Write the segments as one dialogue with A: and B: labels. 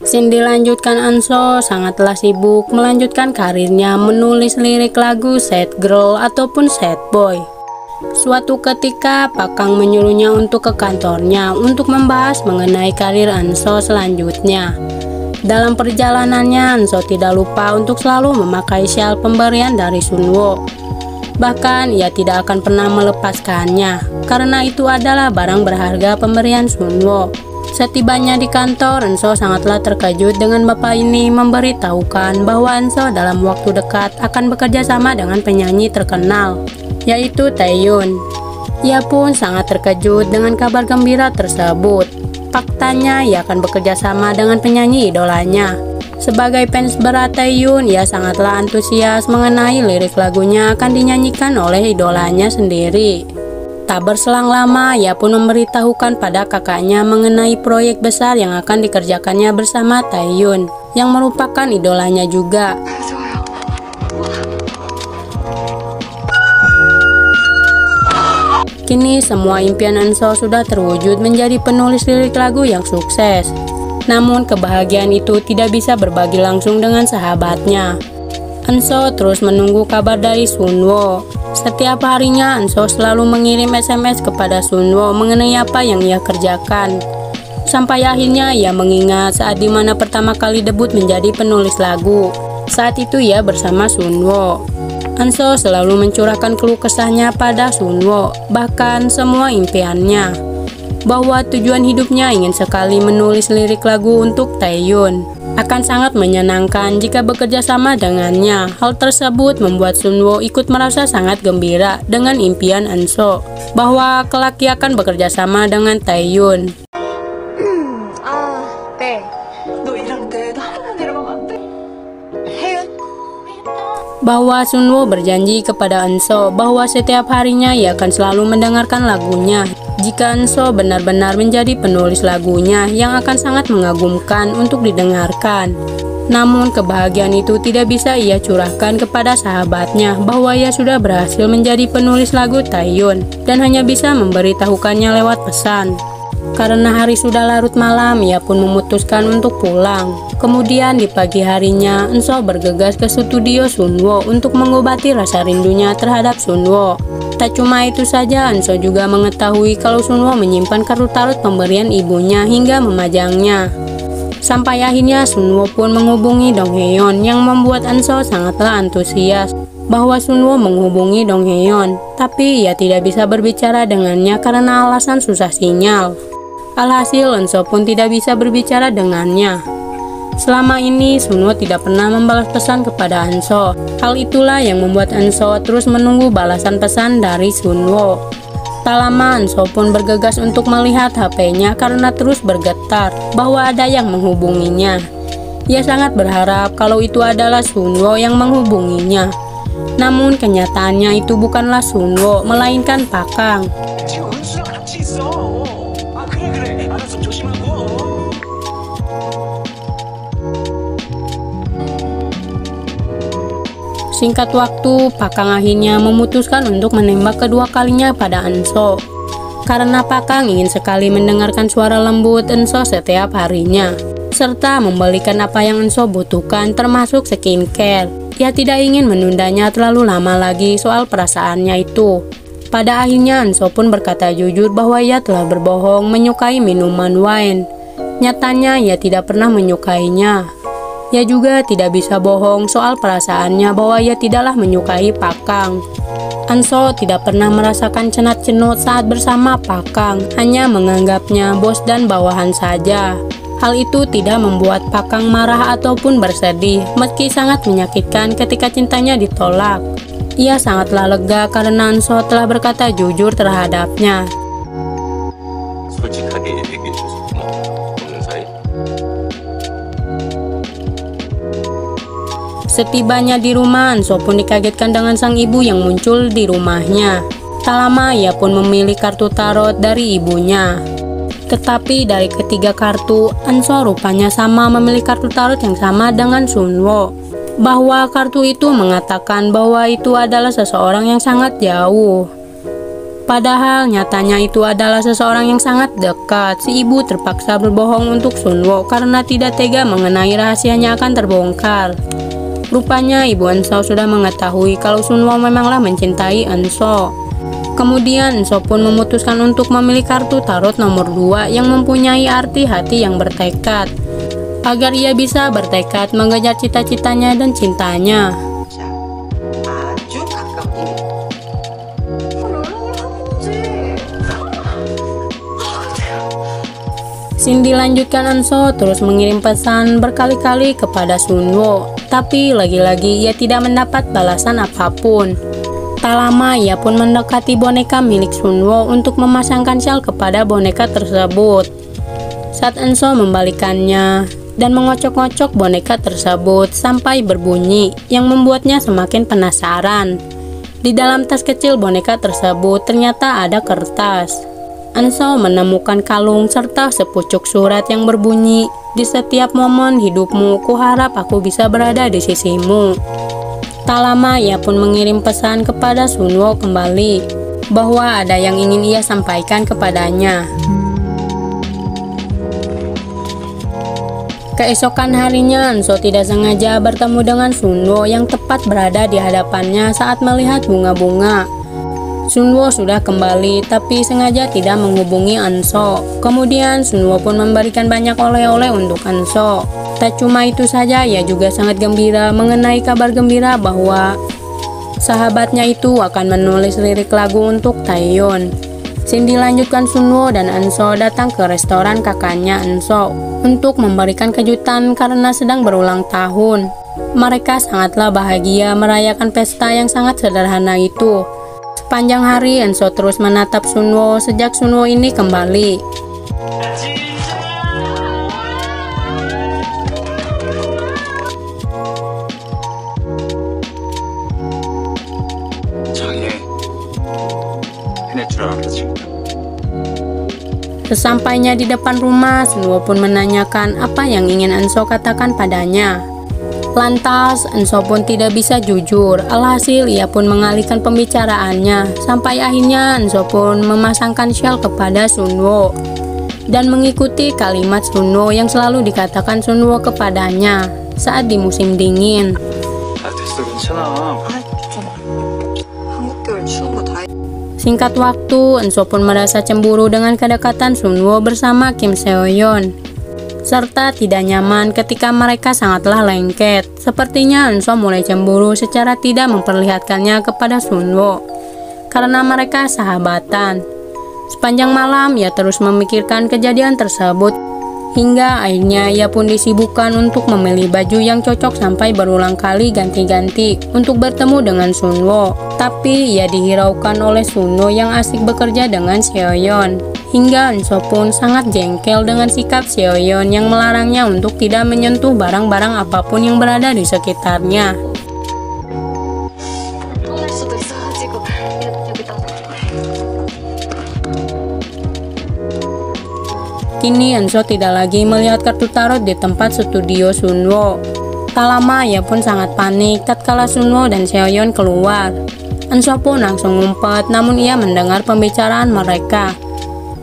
A: Scene dilanjutkan Anso sangatlah sibuk melanjutkan karirnya menulis lirik lagu sad girl ataupun sad boy. Suatu ketika Pakang menyuruhnya untuk ke kantornya untuk membahas mengenai karir Anso selanjutnya. Dalam perjalanannya Anso tidak lupa untuk selalu memakai syal pemberian dari Sunwo. Bahkan ia tidak akan pernah melepaskannya karena itu adalah barang berharga pemberian Sunwo. Setibanya di kantor, Anso sangatlah terkejut dengan bapak ini memberitahukan bahwa Anso dalam waktu dekat akan bekerja sama dengan penyanyi terkenal, yaitu Taehyun. Ia pun sangat terkejut dengan kabar gembira tersebut. Faktanya, ia akan bekerja sama dengan penyanyi idolanya. Sebagai fans berat Taehyun, ia sangatlah antusias mengenai lirik lagunya akan dinyanyikan oleh idolanya sendiri. Tak berselang lama, ia pun memberitahukan pada kakaknya mengenai proyek besar yang akan dikerjakannya bersama Taehyun, yang merupakan idolanya juga. Kini semua impian Anso sudah terwujud menjadi penulis lirik lagu yang sukses. Namun kebahagiaan itu tidak bisa berbagi langsung dengan sahabatnya. Anso terus menunggu kabar dari Sunwo. Setiap harinya Anso selalu mengirim SMS kepada Sunwo mengenai apa yang ia kerjakan. Sampai akhirnya ia mengingat saat dimana pertama kali debut menjadi penulis lagu. Saat itu ia bersama Sunwo. Anso selalu mencurahkan keluh kesahnya pada Sunwo, bahkan semua impiannya. Bahwa tujuan hidupnya ingin sekali menulis lirik lagu untuk Taehyun. Akan sangat menyenangkan jika bekerja sama dengannya. Hal tersebut membuat Sunwo ikut merasa sangat gembira dengan impian Anso bahwa kelak ia akan bekerja sama dengan Taehyun. Bahwa Sunwo berjanji kepada Anso bahwa setiap harinya ia akan selalu mendengarkan lagunya jika Anso benar-benar menjadi penulis lagunya yang akan sangat mengagumkan untuk didengarkan. Namun kebahagiaan itu tidak bisa ia curahkan kepada sahabatnya bahwa ia sudah berhasil menjadi penulis lagu Taehyun dan hanya bisa memberitahukannya lewat pesan. Karena hari sudah larut malam, ia pun memutuskan untuk pulang. Kemudian di pagi harinya, Anso bergegas ke studio Sunwo untuk mengobati rasa rindunya terhadap Sunwo. Tak cuma itu saja, Anso juga mengetahui kalau Sunwo menyimpan kartu tarot pemberian ibunya hingga memajangnya. Sampai akhirnya Sunwo pun menghubungi Dong Haeyeon yang membuat Anso sangatlah antusias bahwa Sunwo menghubungi Dong Haeyeon, tapi ia tidak bisa berbicara dengannya karena alasan susah sinyal. Alhasil Anso pun tidak bisa berbicara dengannya. Selama ini Sunwo tidak pernah membalas pesan kepada Anso. Hal itulah yang membuat Anso terus menunggu balasan pesan dari Sunwo. Tak lama Anso pun bergegas untuk melihat HP-nya karena terus bergetar bahwa ada yang menghubunginya. Ia sangat berharap kalau itu adalah Sunwo yang menghubunginya. Namun kenyataannya itu bukanlah Sunwo, melainkan Pakang. Singkat waktu, Pakang akhirnya memutuskan untuk menembak kedua kalinya pada Anso. Karena Pakang ingin sekali mendengarkan suara lembut Anso setiap harinya, serta membelikan apa yang Anso butuhkan termasuk skincare. Ia tidak ingin menundanya terlalu lama lagi soal perasaannya itu. Pada akhirnya Anso pun berkata jujur bahwa ia telah berbohong menyukai minuman wine. Nyatanya ia tidak pernah menyukainya. Ia juga tidak bisa bohong soal perasaannya bahwa ia tidaklah menyukai Pakang. Anso tidak pernah merasakan cenat-cenut saat bersama Pakang, hanya menganggapnya bos dan bawahan saja. Hal itu tidak membuat Pakang marah ataupun bersedih, meski sangat menyakitkan ketika cintanya ditolak. Ia sangatlah lega karena Anso telah berkata jujur terhadapnya. Setibanya di rumah, Anso pun dikagetkan dengan sang ibu yang muncul di rumahnya. Tak lama ia pun memilih kartu tarot dari ibunya. Tetapi dari ketiga kartu, Anso rupanya sama memilih kartu tarot yang sama dengan Sunwo. Bahwa kartu itu mengatakan bahwa itu adalah seseorang yang sangat jauh. Padahal nyatanya itu adalah seseorang yang sangat dekat. Si ibu terpaksa berbohong untuk Sunwo karena tidak tega mengenai rahasianya akan terbongkar. Rupanya ibu Enso sudah mengetahui kalau Sunwo memanglah mencintai Enso. Kemudian Enso pun memutuskan untuk memilih kartu tarot nomor 2 yang mempunyai arti hati yang bertekad, agar ia bisa bertekad mengejar cita-citanya dan cintanya. Cindy lanjutkan Enso terus mengirim pesan berkali-kali kepada Sunwo, tapi lagi-lagi ia tidak mendapat balasan apapun. Tak lama ia pun mendekati boneka milik Sunwo untuk memasangkan syal kepada boneka tersebut. Saat Enso membalikannya dan mengocok-ngocok boneka tersebut sampai berbunyi yang membuatnya semakin penasaran. Di dalam tas kecil boneka tersebut ternyata ada kertas. Enso menemukan kalung serta sepucuk surat yang berbunyi, "Di setiap momen hidupmu, kuharap aku bisa berada di sisimu." Tak lama ia pun mengirim pesan kepada Sunwo kembali, bahwa ada yang ingin ia sampaikan kepadanya. Keesokan harinya, Enso tidak sengaja bertemu dengan Sunwo yang tepat berada di hadapannya saat melihat bunga-bunga. Sunwo sudah kembali tapi sengaja tidak menghubungi Enso. Kemudian Sunwo pun memberikan banyak oleh-oleh untuk Enso. Tak cuma itu saja, ia juga sangat gembira mengenai kabar gembira bahwa sahabatnya itu akan menulis lirik lagu untuk Taeyeon. Cindy lanjutkan Sunwo dan Enso datang ke restoran kakaknya Enso untuk memberikan kejutan karena sedang berulang tahun. Mereka sangatlah bahagia merayakan pesta yang sangat sederhana itu. Sepanjang hari Enso terus menatap Sunwo sejak Sunwo ini kembali. Sesampainya di depan rumah, Sunwo pun menanyakan apa yang ingin Enso katakan padanya. Lantas, Enso pun tidak bisa jujur. Alhasil, ia pun mengalihkan pembicaraannya. Sampai akhirnya, Enso pun memasangkan syal kepada Sunwo dan mengikuti kalimat Sunwo yang selalu dikatakan Sunwo kepadanya saat di musim dingin. Singkat waktu, Enso pun merasa cemburu dengan kedekatan Sunwo bersama Kim Seoyeon, serta tidak nyaman ketika mereka sangatlah lengket. Sepertinya Enso mulai cemburu secara tidak memperlihatkannya kepada Sunwo karena mereka sahabatan. Sepanjang malam ia terus memikirkan kejadian tersebut hingga akhirnya ia pun disibukkan untuk memilih baju yang cocok sampai berulang kali ganti-ganti untuk bertemu dengan Sunwo. Tapi ia dihiraukan oleh Sunwo yang asik bekerja dengan Seoyeon. Hingga Enso pun sangat jengkel dengan sikap Seoyeon yang melarangnya untuk tidak menyentuh barang-barang apapun yang berada di sekitarnya. Kini Enso tidak lagi melihat kartu tarot di tempat studio Sunwo. Tak lama ia pun sangat panik tatkala Sunwo dan Seoyeon keluar. Enso pun langsung ngumpet, namun ia mendengar pembicaraan mereka.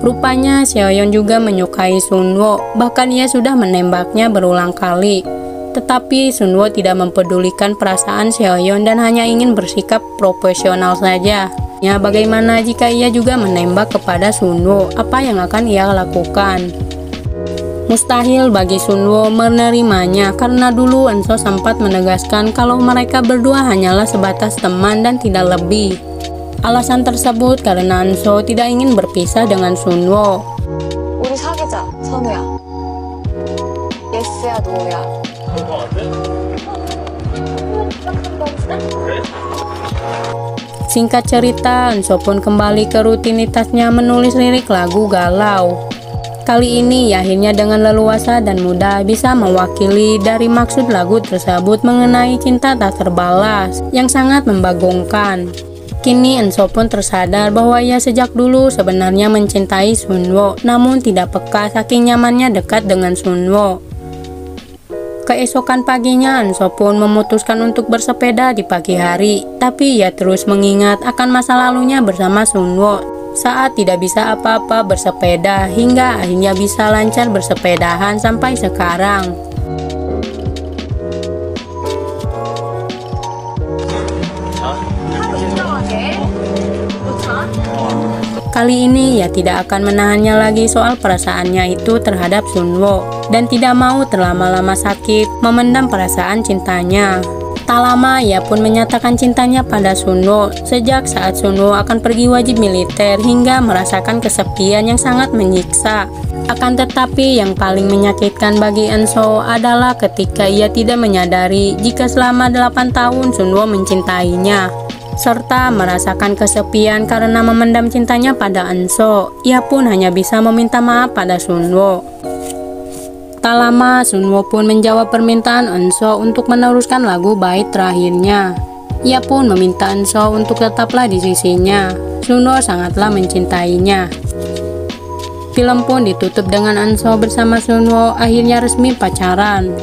A: Rupanya Seoyeon juga menyukai Sunwo, bahkan ia sudah menembaknya berulang kali. Tetapi Sunwo tidak mempedulikan perasaan Seoyeon dan hanya ingin bersikap profesional saja. Ya, bagaimana jika ia juga menembak kepada Sunwo? Apa yang akan ia lakukan? Mustahil bagi Sunwo menerimanya karena dulu Enso sempat menegaskan kalau mereka berdua hanyalah sebatas teman dan tidak lebih. Alasan tersebut karena Enso tidak ingin berpisah dengan Sunwo.
B: 우리 사귀자, 선우야. 예스야, 노야.
A: Singkat cerita, Enso pun kembali ke rutinitasnya menulis lirik lagu galau. Kali ini akhirnya dengan leluasa dan mudah bisa mewakili dari maksud lagu tersebut mengenai cinta tak terbalas yang sangat membagongkan. Kini Enso pun tersadar bahwa ia sejak dulu sebenarnya mencintai Sunwo, namun tidak peka saking nyamannya dekat dengan Sunwo. Keesokan paginya Enso pun memutuskan untuk bersepeda di pagi hari, tapi ia terus mengingat akan masa lalunya bersama Sunwo. saat tidak bisa apa-apa bersepeda hingga akhirnya bisa lancar bersepedahan sampai sekarang. Kali ini ia tidak akan menahannya lagi soal perasaannya itu terhadap Sunwo dan tidak mau terlama-lama sakit memendam perasaan cintanya. Tak lama ia pun menyatakan cintanya pada Sunwo sejak saat Sunwo akan pergi wajib militer hingga merasakan kesepian yang sangat menyiksa. Akan tetapi yang paling menyakitkan bagi Enso adalah ketika ia tidak menyadari jika selama 8 tahun Sunwo mencintainya, serta merasakan kesepian karena memendam cintanya pada Enso. Ia pun hanya bisa meminta maaf pada Sunwo. Tak lama Sunwo pun menjawab permintaan Enso untuk meneruskan lagu bait terakhirnya. Ia pun meminta Enso untuk tetaplah di sisinya. Sunwo sangatlah mencintainya. Film pun ditutup dengan Enso bersama Sunwo akhirnya resmi pacaran.